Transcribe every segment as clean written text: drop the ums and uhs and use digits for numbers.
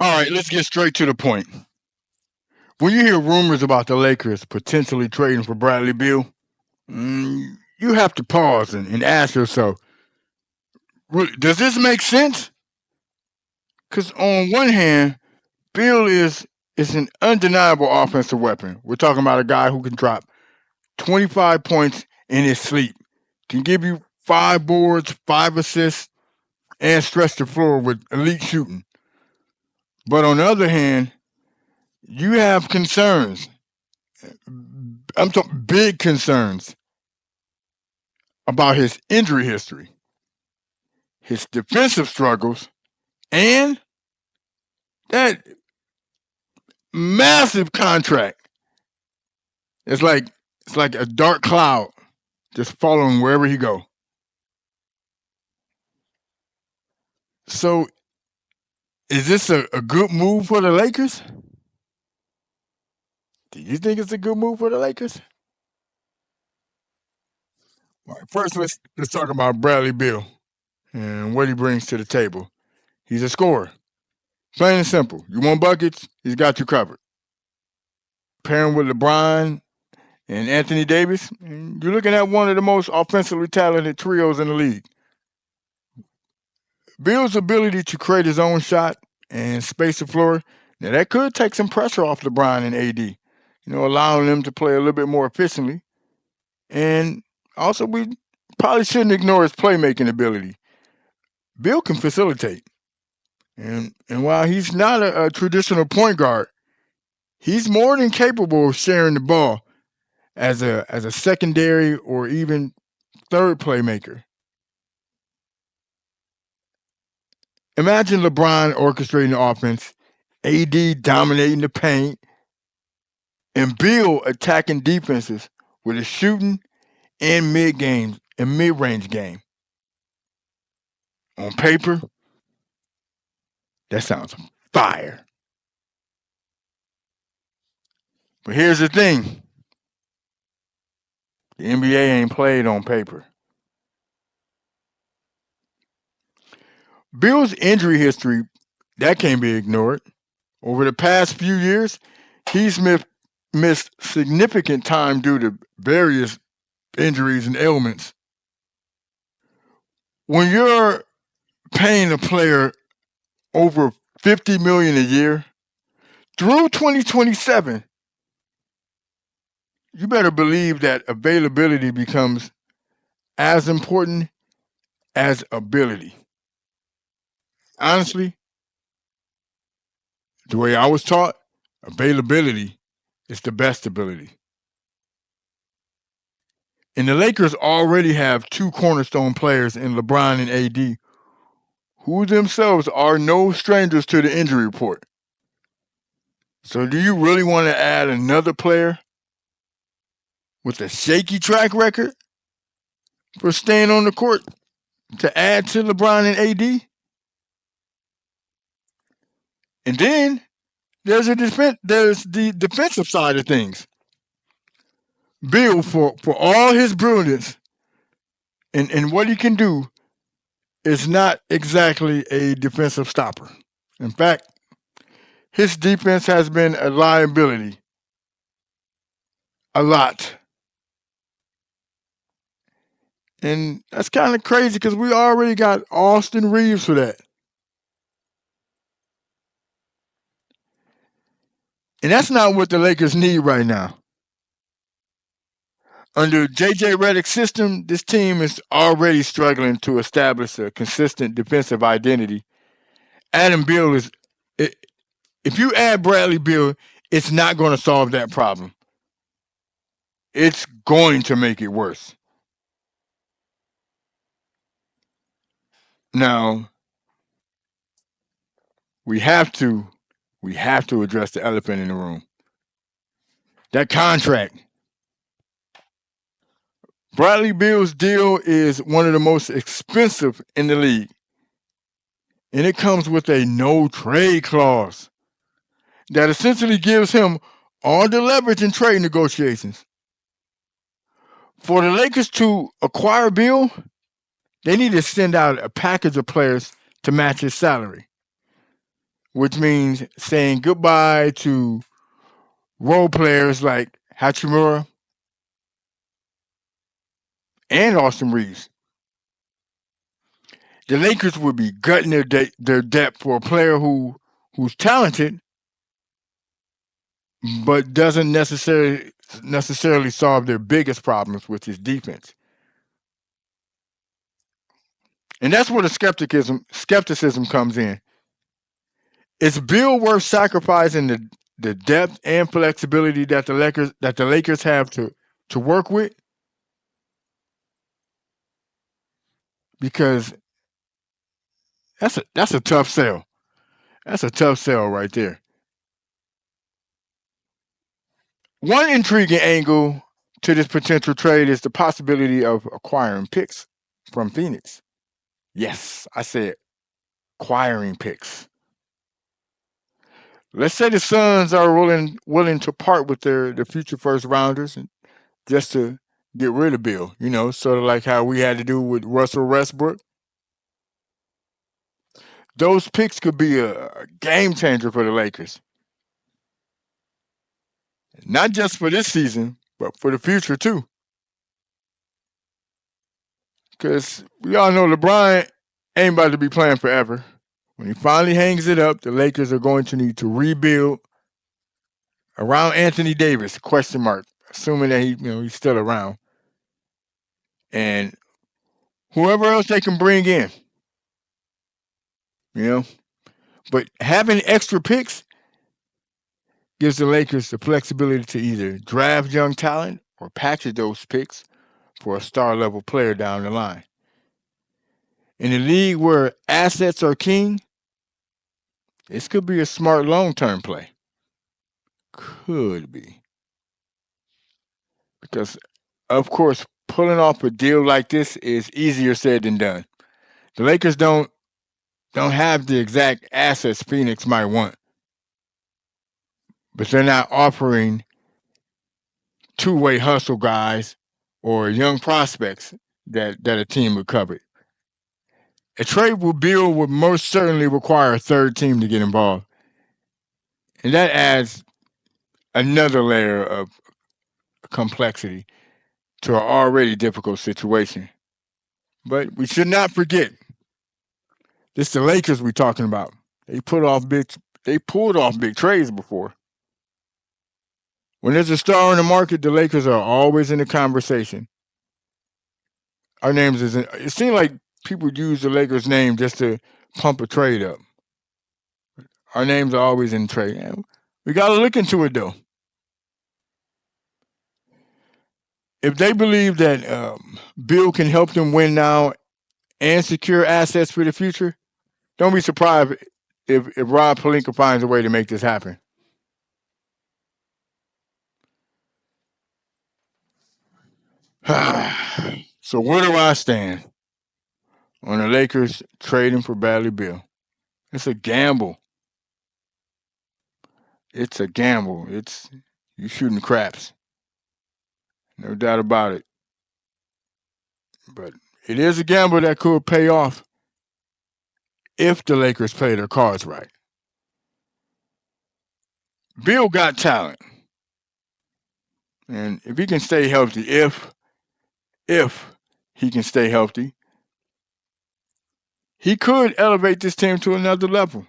All right, let's get straight to the point. When you hear rumors about the Lakers potentially trading for Bradley Beal, you have to pause and ask yourself, does this make sense? Because on one hand, Beal is an undeniable offensive weapon. We're talking about a guy who can drop 25 points in his sleep, can give you 5 boards, 5 assists, and stretch the floor with elite shooting. But on the other hand, you have concerns. I'm talking big concerns about his injury history, his defensive struggles, and that massive contract. It's like it's like a dark cloud just following wherever he go. So is this a good move for the Lakers? Do you think it's a good move for the Lakers? All right, first, let's talk about Bradley Beal and what he brings to the table. He's a scorer, plain and simple. You want buckets? He's got you covered. Pairing with LeBron and Anthony Davis, you're looking at one of the most offensively talented trios in the league. Beal's ability to create his own shot and space the floor, now that could take some pressure off LeBron and AD, allowing them to play a little bit more efficiently. And also, we probably shouldn't ignore his playmaking ability. Beal can facilitate. And while he's not a traditional point guard, he's more than capable of sharing the ball as a secondary or even third playmaker. Imagine LeBron orchestrating the offense, AD dominating the paint, and Beal attacking defenses with his shooting and mid-range game. On paper, that sounds fire. But here's the thing. The NBA ain't played on paper. Beal's injury history, that can't be ignored. Over the past few years, he's missed significant time due to various injuries and ailments. When you're paying a player over $50 million a year through 2027, you better believe that availability becomes as important as ability. Honestly, the way I was taught, availability is the best ability. And the Lakers already have two cornerstone players in LeBron and AD, who themselves are no strangers to the injury report. So do you really want to add another player with a shaky track record for staying on the court to add to LeBron and AD? And then there's the defensive side of things. Beal, for all his brilliance and what he can do, is not exactly a defensive stopper. In fact, his defense has been a liability. A lot. And that's kind of crazy because we already got Austin Reeves for that. And that's not what the Lakers need right now. Under JJ Redick's system, this team is already struggling to establish a consistent defensive identity. Adam Beal is, if you add Bradley Beal, it's not going to solve that problem. It's going to make it worse. Now, we have to address the elephant in the room. That contract. Bradley Beal's deal is one of the most expensive in the league. And it comes with a no trade clause that essentially gives him all the leverage in trade negotiations. For the Lakers to acquire Beal, they need to send out a package of players to match his salary. which means saying goodbye to role players like Hachimura and Austin Reeves. The Lakers would be gutting their depth for a player who's talented, but doesn't necessarily solve their biggest problems with his defense. And that's where the skepticism comes in. Is Bill worth sacrificing the depth and flexibility that the Lakers have to work with? Because that's a tough sell. That's a tough sell right there. One intriguing angle to this potential trade is the possibility of acquiring picks from Phoenix. Yes, I said acquiring picks. Let's say the Suns are willing to part with their future first rounders and just to get rid of Bill. Sort of like how we had to do with Russell Westbrook. Those picks could be a game changer for the Lakers. Not just for this season, but for the future too. Because we all know LeBron ain't about to be playing forever. When he finally hangs it up, the Lakers are going to need to rebuild around Anthony Davis, question mark, assuming that he's still around. And whoever else they can bring in. But having extra picks gives the Lakers the flexibility to either draft young talent or package those picks for a star level player down the line. In a league where assets are king, this could be a smart long term play. Could be. Because, of course, pulling off a deal like this is easier said than done. The Lakers don't have the exact assets Phoenix might want, but they're not offering two-way hustle guys or young prospects that a team would covet. A trade with Beal would most certainly require a third team to get involved, and that adds another layer of complexity to an already difficult situation. But we should not forget, this is the Lakers we're talking about. They pulled off big trades before. When there's a star in the market, the Lakers are always in the conversation. Our names isn't. It seems like people use the Lakers name just to pump a trade up. Our names are always in trade. We got to look into it though. If they believe that Bill can help them win now and secure assets for the future, don't be surprised if Rob Pelinka finds a way to make this happen. So where do I stand on the Lakers trading for Bradley Beal? It's a gamble. It's a gamble. It's you shooting craps. No doubt about it. But it is a gamble that could pay off if the Lakers play their cards right. Bill got talent. And if he can stay healthy, if he can stay healthy, he could elevate this team to another level.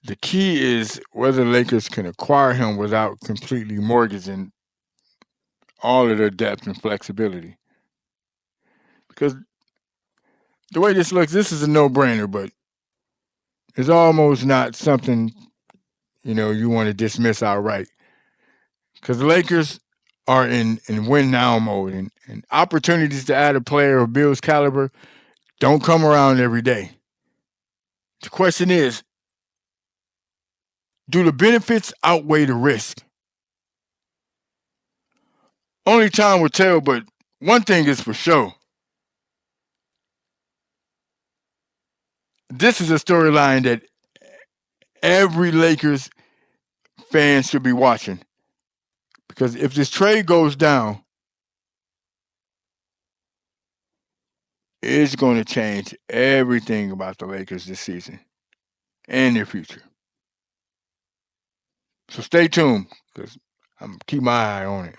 The key is whether the Lakers can acquire him without completely mortgaging all of their depth and flexibility. Because the way this looks, this is a no-brainer, but it's almost not something you want to dismiss outright. Because the Lakers are in win now mode, and opportunities to add a player of Bill's caliber don't come around every day. The question is, do the benefits outweigh the risk? Only time will tell, but one thing is for sure. This is a storyline that every Lakers fan should be watching. Because if this trade goes down, It's going to change everything about the Lakers this season and their future. So stay tuned because I'm keep my eye on it.